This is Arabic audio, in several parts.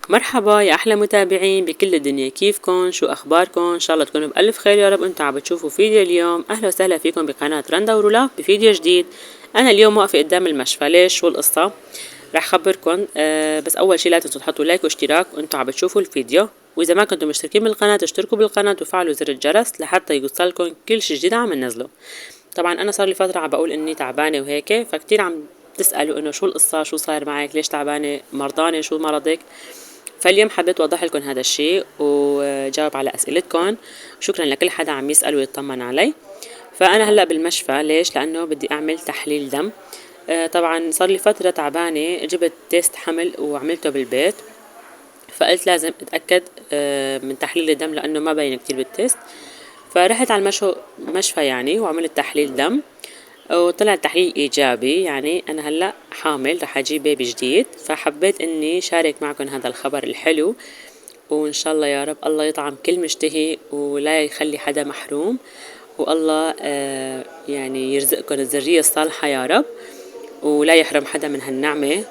مرحبا يا احلى متابعين بكل الدنيا، كيفكن؟ شو اخباركن؟ ان شاء الله تكونوا بالف خير يا رب. انتم عم بتشوفوا فيديو اليوم. اهلا وسهلا فيكم بقناة رندا ورولاف بفيديو جديد. انا اليوم واقفة قدام المشفى. ليش؟ شو القصة؟ رح خبركن. بس اول شي لا تنسوا تحطوا لايك واشتراك وانتم عم بتشوفوا الفيديو، واذا ما كنتم مشتركين بالقناة اشتركوا بالقناة وفعلوا زر الجرس لحتى يوصلكم كل شي جديد عم ننزله. طبعا انا صار لي فترة عم بقول اني تعبانة وهيك، فكتير عم تسألوا انه شو القصة، شو صاير معك، ليش تعبانة، مرضانة، شو مرضك. فاليوم حبيت اوضح لكم هذا الشيء وجاوب على اسئلتكم. شكرا لكل حدا عم يسأل ويطمن علي. فانا هلا بالمشفى. ليش؟ لانه بدي اعمل تحليل دم. طبعا صار لي فترة تعبانة، جبت تيست حمل وعملته بالبيت، فقلت لازم اتأكد من تحليل الدم لانه ما باين كتير بالتيست. فرحت على المشفى يعني وعملت تحليل دم، وطلع التحليل إيجابي. يعني أنا هلأ حامل، رح أجيب بيبي جديد، فحبيت إني شارك معكم هذا الخبر الحلو. وإن شاء الله يا رب الله يطعم كل مشتهي ولا يخلي حدا محروم، والله يعني يرزقكم الذرية الصالحة يا رب، ولا يحرم حدا من هالنعمة.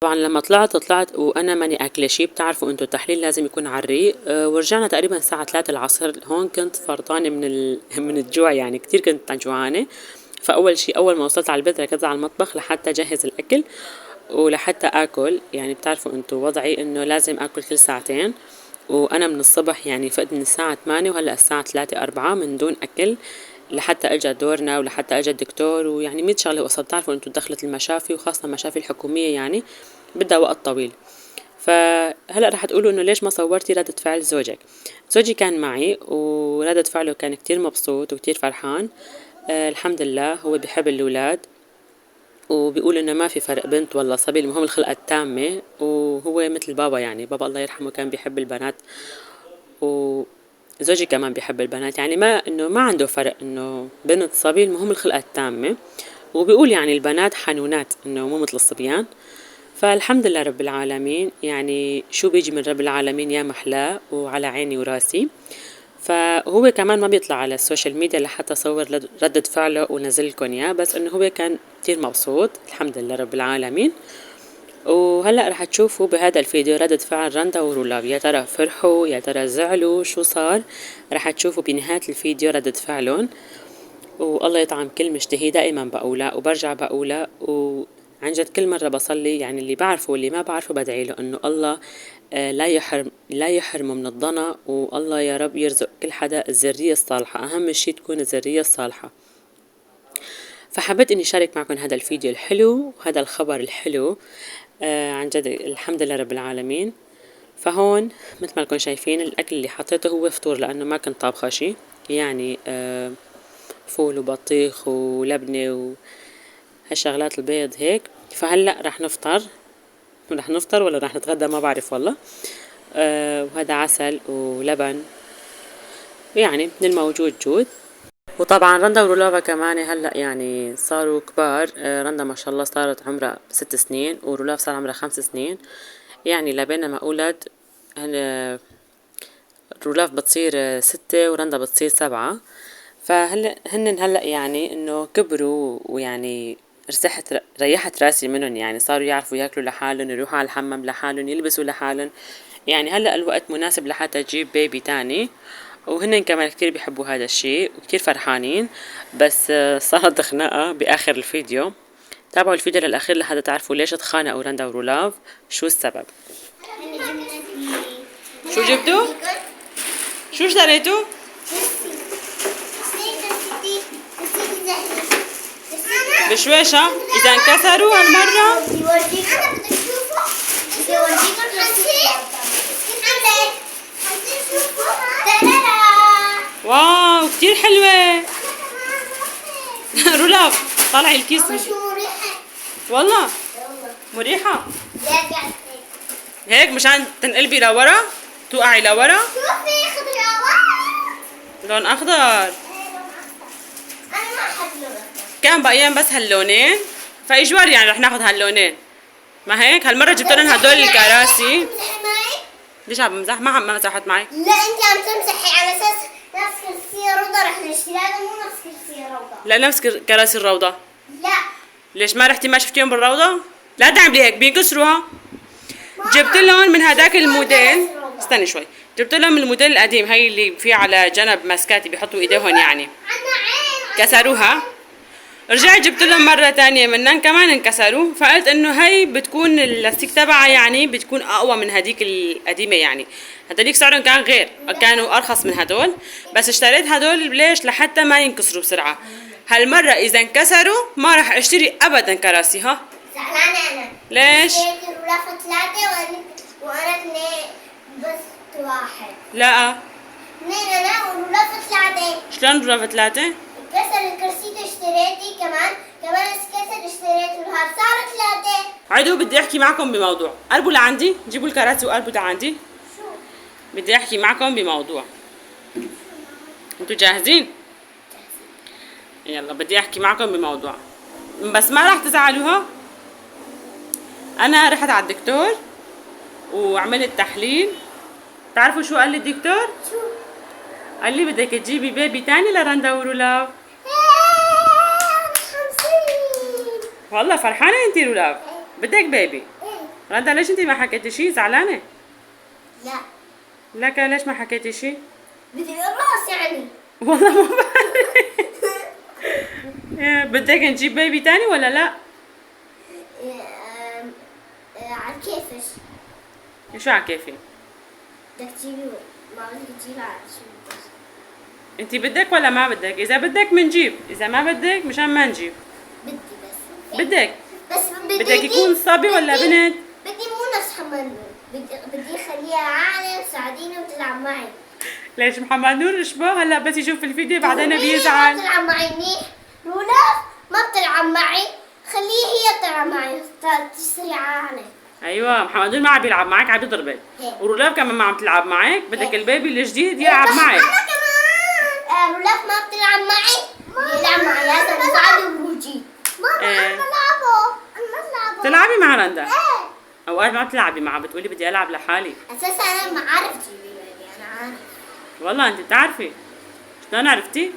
طبعا لما طلعت وانا ماني اكله شي. بتعرفوا انتو التحليل لازم يكون على الريق. ورجعنا تقريبا الساعه 3 العصر. هون كنت فرطانه من الجوع، يعني كتير كنت جوعانه. فاول شي اول ما وصلت على البيت ركضت على المطبخ لحتى اجهز الاكل ولحتى اكل. يعني بتعرفوا انتو وضعي انه لازم اكل كل ساعتين، وانا من الصبح يعني فقت من الساعه 8 وهلا الساعه 3 4 من دون اكل لحتى اجى دورنا ولحتى اجى الدكتور. ويعني 100 شغله وقصه. بتعرفوا انتو دخلت المشافي وخاصه المشافي الحكوميه يعني بدها وقت طويل. فهلا رح تقولوا انه ليش ما صورتي ردة فعل زوجك. زوجي كان معي وردة فعله كان كتير مبسوط وكتير فرحان. الحمد لله هو بيحب الأولاد، وبيقول انه ما في فرق بنت ولا صبي، المهم الخلقة التامة. وهو مثل بابا، يعني بابا الله يرحمه كان بيحب البنات، وزوجي كمان بيحب البنات. يعني ما انه ما عنده فرق انه بنت صبي، المهم الخلقة التامة. وبيقول يعني البنات حنونات انه مو مثل الصبيان. فالحمد لله رب العالمين، يعني شو بيجي من رب العالمين يا محلاه وعلى عيني وراسي. فهو كمان ما بيطلع على السوشيال ميديا لحتى صور ردة فعله ونزلكن اياه، بس انه هو كان كتير مبسوط الحمد لله رب العالمين. وهلا رح تشوفوا بهذا الفيديو ردة فعل رندا ورولاف. يا ترى فرحوا، يا ترى زعلوا، شو صار؟ رح تشوفوا بنهاية الفيديو ردة فعلهم. والله يطعم كل مشتهي. دائما بقولها وبرجع بقولها، وعن جد كل مرة بصلي، يعني اللي بعرفه واللي ما بعرفه بدعي له انه الله لا يحرمه من الضنا، والله يا رب يرزق كل حدا الذرية الصالحة. اهم شي تكون الذرية الصالحة. فحبيت اني شارك معكم هذا الفيديو الحلو وهذا الخبر الحلو. عن جد الحمد لله رب العالمين. فهون مثل ما لكم شايفين الاكل اللي حطيته هو فطور، لانه ما كنت طابخه شي. يعني فول وبطيخ ولبنة وهالشغلات البيض هيك. فهلأ رح نفطر ولا رح نتغدى ما بعرف والله. وهذا عسل ولبن، يعني من الموجود جود. وطبعا رندا ورولافا كمان هلأ يعني صاروا كبار. رندا ما شاء الله صارت عمرها 6 سنين ورولاف صار عمرها 5 سنين. يعني لبينما أولاد رولاف بتصير 6 ورندا بتصير 7. فهلا هلا يعني انه كبروا، ويعني ريحت راسي منهم. يعني صاروا يعرفوا ياكلوا لحالهم، يروحوا على الحمام لحالهم، يلبسوا لحالهم. يعني هلا الوقت مناسب لحتى تجيب بيبي تاني. وهن كمان كتير بيحبوا هذا الشيء وكتير فرحانين. بس صارت خناقة بآخر الفيديو. تابعوا الفيديو للأخير لحتى تعرفوا ليش اتخانقوا رندا ورولاف، شو السبب. شو جبتوا؟ شو اشتريتوا؟ بشويشة إذا انكسروا هالمرة. واو كتير حلوة. رولاف طلعي الكيس. والله مريحة هيك مشان تنقلبي لورا، توقعي لورا. لون أخضر. كان باقيين بس هاللونين، فإجوار يعني رح ناخد هاللونين. ما هيك هالمرة جبت لهم هدول الكراسي. ليش عم بمزح؟ ما مسحت معي. لا انت عم تمسحي على اساس نفس كرسي الروضة رح نشتري. هذا مو نفس كرسي الروضة. لا نفس كراسي الروضة. لا. ليش ما رحتي ما شفتيهم بالروضة؟ لا تعملي هيك بينكسروها. جبت لهم من هداك الموديل. استني شوي. جبت لهم الموديل القديم، هي اللي فيه على جنب ماسكات بيحطوا ايديهم يعني. كسروها. رجعت جبت لهم مرة تانية منن كمان انكسروا، فقلت انه هي بتكون اللاستيك تبعها يعني بتكون اقوى من هديك القديمة يعني. هدول سعرهم كان غير، كانوا ارخص من هدول، بس اشتريت هدول ليش؟ لحتى ما ينكسروا بسرعة. هالمرة اذا انكسروا ما راح اشتري ابدا كراسي. ها زعلانة انا. ليش؟ اشتريت الغرفة 3 وانا 2 بس 1. لا 2 انا والغرفة 3. شلون ضربة 3؟ كسر الكرسي اشتريتي كمان كسر اشتريت الهار صار 3. عدو بدي احكي معكم بموضوع. قربوا لعندي، جيبوا الكراسي وقربوا لعندي. شو؟ بدي احكي معكم بموضوع. انتوا جاهزين؟ يلا بدي احكي معكم بموضوع، بس ما راح تزعلوها. انا رحت على الدكتور وعملت تحليل. تعرفوا شو قال لي الدكتور؟ شو؟ قال لي بدك تجيبي بيبي تاني لرندا ورولاف. 50. والله فرحانة انتي رولاف؟ بدك بيبي؟ ايه. رندا ليش انتي ما حكيتي شي؟ زعلانة؟ لا لك ليش ما حكيتي شي؟ بدي الراس يعني. والله ما بعرف. بدك نجيب بيبي تاني ولا لا؟ على كيفش. شو على كيفي؟ بدك تجيبي ما بدك تجيبي على شو بدك؟ انتي بدك ولا ما بدك؟ اذا بدك بنجيب، اذا ما بدك مشان ما نجيب. بدي بس. بدك بس بدك يكون صبي ولا بنت؟ بدي مو نفس حمد. بدي اخليها عالية وتساعديني وتلعب معي. ليش محمد نور اشبه هلا بس يشوف الفيديو بعدين بيزعل. ما بتلعب معي منيح. رولاف ما بتلعب معي، خليها هي تلعب معي تصيري عالية. ايوه محمد نور ما عم بيلعب معك، عم يضربك. ورولاف كمان ما عم تلعب معك، بدك البيبي الجديد يلعب معك. انا كمان. رولاف ما بتلعب معي، يلعب معي لازم اساعده بوجي. ماما انا بلعبه. انا بلعبه. تلعبي مع رندا؟ ايه. اوقات ما بتلعبي معها، بتقولي بدي العب لحالي. اساسا انا ما عارف جيبي بيبي، انا عارف. والله انت بتعرفي. شلون عرفتي؟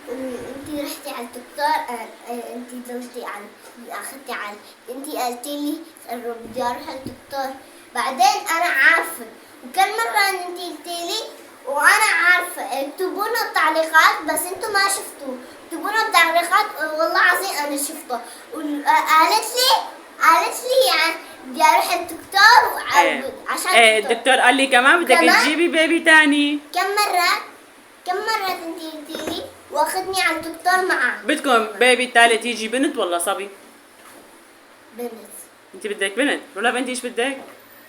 انتي رحتي على الدكتور. انتي زوجتي اخذتي على انتي قلتي لي بدي اروح على الدكتور. بعدين انا عارفه، وكل مره انتي قلتي لي وانا عارفه. اكتبوا لنا التعليقات، بس انتوا ما شفتوه. اكتبوا لنا التعليقات، والله العظيم انا شفته. قالت لي يعني بدي اروح الدكتور عشان الدكتور قال لي كمان بدك تجيبي بيبي تاني. كم مرة انتي قلتي لي واخدني على الدكتور معاه. بدكم بيبي الثالث يجي بنت ولا صبي؟ بنت. انت بدك بنت. رولاف انت ايش بدك؟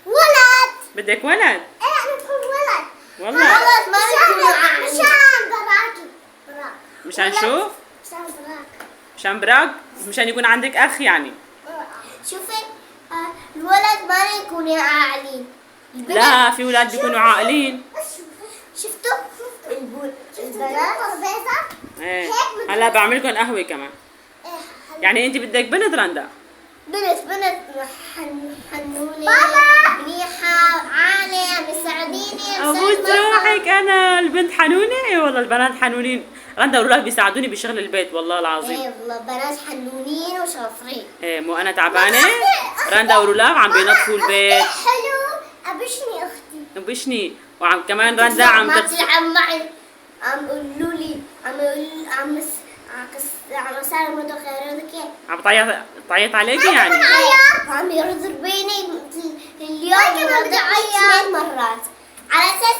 ولد. بدك ولد؟ ايه انا بكون ولد. والله خلص ما بكون مشان براكي. مشان شو؟ مشان براك. مشان براك؟ مشان يكون عندك اخ يعني. شوفي الولد ما يكون عاقلين. لا في ولاد بيكونوا عاقلين. شفتوا البنات ترابيزة؟ ايه هلا بعمل لكم قهوه كمان. يعني انت بدك بنت رندا؟ بنت حنونة منيحة عالية مساعديني. ابوس روحك انا البنت حنونه. ايه والله البنات حنونين. رندا ورولاف بيساعدوني بشغل البيت والله العظيم. ايه والله بنات حنونين وشاطرين. ايه مو انا تعبانه. رندا ورولاف عم بينظفوا البيت. حلو. ابشني اختي. بشني وعم كمان رندا عم ما بتلعب معي. عم يقولوا لي عم صار الموضوع غيرك. عم تعيط عليكي يعني. عم يضربيني اليوم بدي اعيط 2 مرات على اساس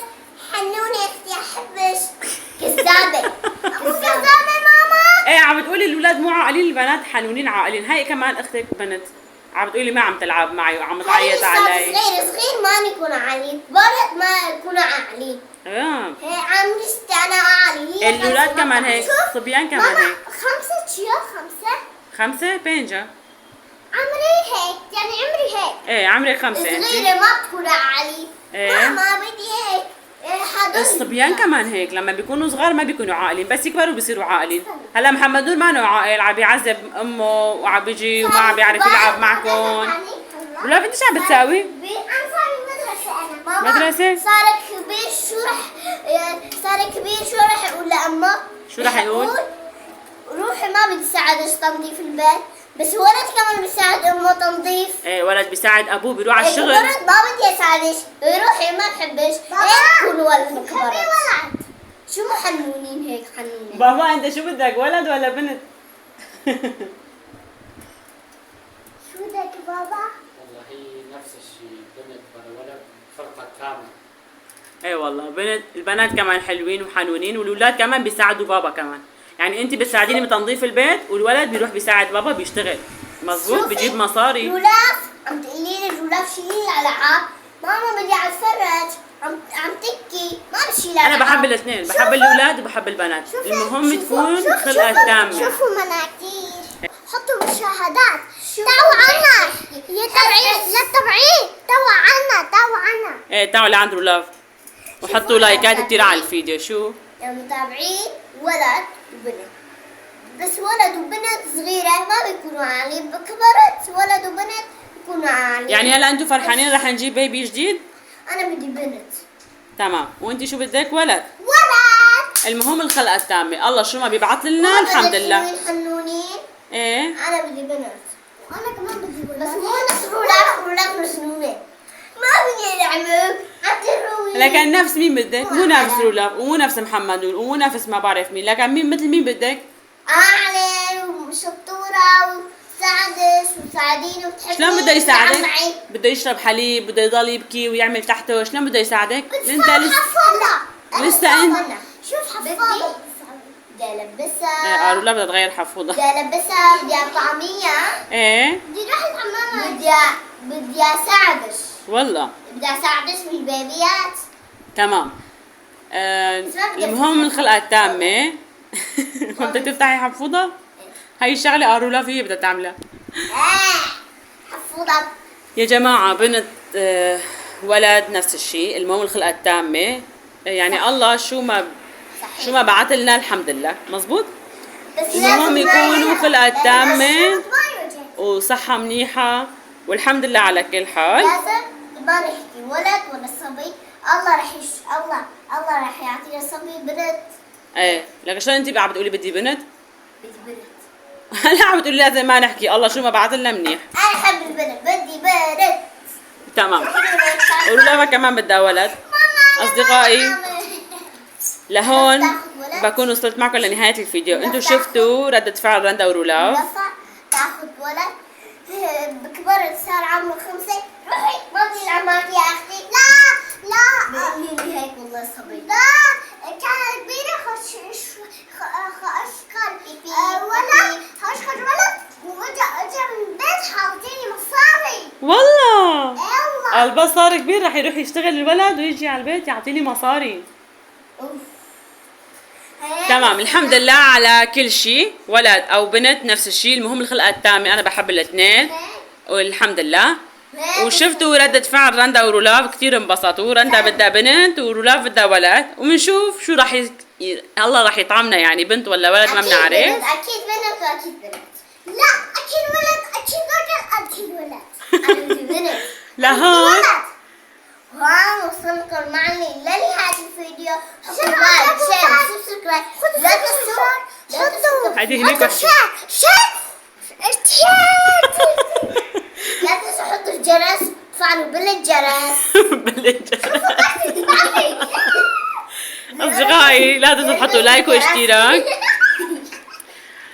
حنوني اختي احبش. كذابة. كذابة ماما. ايه عم بتقولي الاولاد مو عاقلين، البنات حنونين عاقلين. هاي كمان اختك بنت عم بتقولي ما عم تلعب معي وعم تعيط علي. صغير ما نكون عاقلين، كبرت ما يكونوا عاقلين. هي عمري انا عالي. الاولاد كمان هيك، الصبيان كمان هيك. 5 شيوخ 5 بينجا. عمري هيك يعني عمري هيك. ايه عمرك 5 انت. صغيرة ما بتكون عالي. ايه ماما بدي هيك. الصبيان كمان هيك لما بيكونوا صغار ما بيكونوا عاقلين، بس يكبروا بيصيروا عاقلين. هلا محمد نور ما عاقل، عم بيعذب امه وعم بيجي وما عم بيعرف يلعب معكم. ولا انت شو عم بتساوي؟ انا صار مدرسة انا. ماما مدرسة؟ صار كبير شو رح يقول لأمه؟ شو رح يقول؟ روحي ما بدي ساعدك تنظيف البيت، بس ولد كمان بيساعد امه تنظيف. ايه ولد بيساعد ابوه بيروح على الشغل. كبرت ما بدي اساعدش، روحي ما بحبش. هيك تكون ولد كبرت. شو محنونين هيك حنونين. بابا انت شو بدك ولد ولا بنت؟ شو بدك بابا؟ والله هي نفس الشيء، بنت ولا ولد فرقة كاملة. ايه والله بنت، البنات كمان حلوين وحنونين، والولاد كمان بيساعدوا بابا كمان. يعني انت بتساعديني بتنظيف البيت والولد بيروح بيساعد بابا بيشتغل. مظبوط، بيجيب مصاري. جولاف عم تقولي لي جولاف شيلي الالعاب. ماما بدي اتفرج. عم تبكي ما بشيل انا بحب الاثنين، بحب الاولاد وبحب البنات. المهم تكون خلقة تامة. شوفوا مناكير، حطوا مشاهدات. تعوا عنا يا تبعي، لا تبعي، تعوا عنا. ايه تعالوا لعند رولاف وحطوا لايكات كتير على الفيديو. شو يا متابعين ولد وبنت، بس ولد وبنت صغيرة ما بيكونوا عاليين، كبرت ولد وبنت بيكونوا عاليين. يعني هلا انتم فرحانين رح نجيب بيبي جديد؟ أنا بدي بنت. تمام، وانت شو بدك؟ ولد. ولد. المهم الخلقة التامة، الله شو ما بيبعث لنا الحمد لله. حنونين. ايه أنا بدي بنت. وأنا كمان بدي بنت. بس مو نفس رولاف مسنونة. ما بدي العمك. عطي لكن نفس مين بدك؟ مو نفس رولاف ومو نفس محمد نور ومو نفس ما بعرف مين، لكن مين مثل مين بدك؟ أعلى وشطورة وساعدش وساعديني وتحبني. شلون بده يساعدك؟ بده يشرب حليب، بده يضل يبكي ويعمل تحته، شلون بده يساعدك؟ انت لسه انت شوف حفاضة. بدي البسها. ايه رولاف بدها تغير حفوضة. بدي البسها، بدي طعمية. ايه بدي اروح الحمام. بدي اساعدش. والله بدي اساعدش بالبيبيات. تمام. المهم الخلقة التامة. بدك تفتحي حفوضة؟ هاي الشغلة رولاف هي بدها تعملها. حفوضة. يا جماعة بنت ولد نفس الشيء، المهم الخلقة التامة. يعني الله شو ما بعث لنا الحمد لله. مزبوط. المهم يكونوا خلقة تامة وصحة منيحة والحمد لله على كل حال. لازم ما نحكي ولد ولا صبي. الله راح يعطينا صبي بنت. ايه لكن شلون انت عم بتقولي بدي بنت؟ بدي بنت. هلا عم بتقولي لازم ما نحكي الله شو ما بعث لنا منيح. انا احب البنت، بدي بنت. تمام. ولما كمان بدها ولد. اصدقائي لهون بكون وصلت معكم لنهاية الفيديو. انتو شفتوا ردة فعل رندا ورولاف. تاخذ ولد بكبرت صار عمره 5. روحي ما بدي العب معك يا اختي. لا بقولي لي هيك والله صبي. لا كان كبيرة ولد واجا من البيت حاطيني مصاري. والله والله البس صار كبير رح يروح يشتغل الولد ويجي على البيت يعطيني مصاري. تمام الحمد لله على كل شيء، ولد او بنت نفس الشيء، المهم الخلقة التامة. انا بحب الاثنين والحمد لله. وشفتوا ردة فعل رندا ورولاف كثير انبسطوا. رندا بدها بنت ورولاف بدها ولد، وبنشوف شو راح الله راح يطعمنا، يعني بنت ولا ولد ما بنعرف. اكيد بنت واكيد بنت. لا اكيد ولد، اكيد ولد. انا بدي بنت. لهون وهون وصلكم معي لنهاية الفيديو. حطوا لايك شير سبسكرايب. لا تنسوا هيدي هنيك لا تنسوا حطوا الجرس، تفعلوا بالجرس. اصدقائي لا تنسوا تحطوا لايك واشتراك.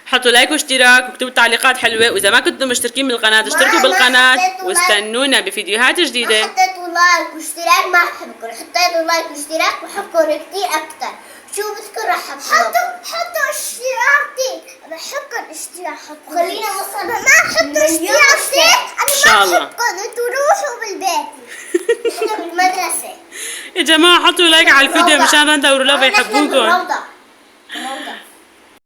حطوا لايك واشتراك واكتبوا تعليقات حلوة، واذا ما كنتم مشتركين بالقناة اشتركوا بالقناة واستنونا بفيديوهات جديدة. حطيتوا لايك واشتراك ما بحبكم، حطيتوا لايك واشتراك بحبكم كتير اكتر. شو بدكم راح حطوا اشتراكتي. بحبكم اشتراك. خلينا نوصل ما حطوا اشتراكتي. ان شاء الله انتوا روحوا بالبيت. احنا بالمدرسة يا جماعة حطوا لايك على الفيديو مشان رندا ورولاف يحبوكم.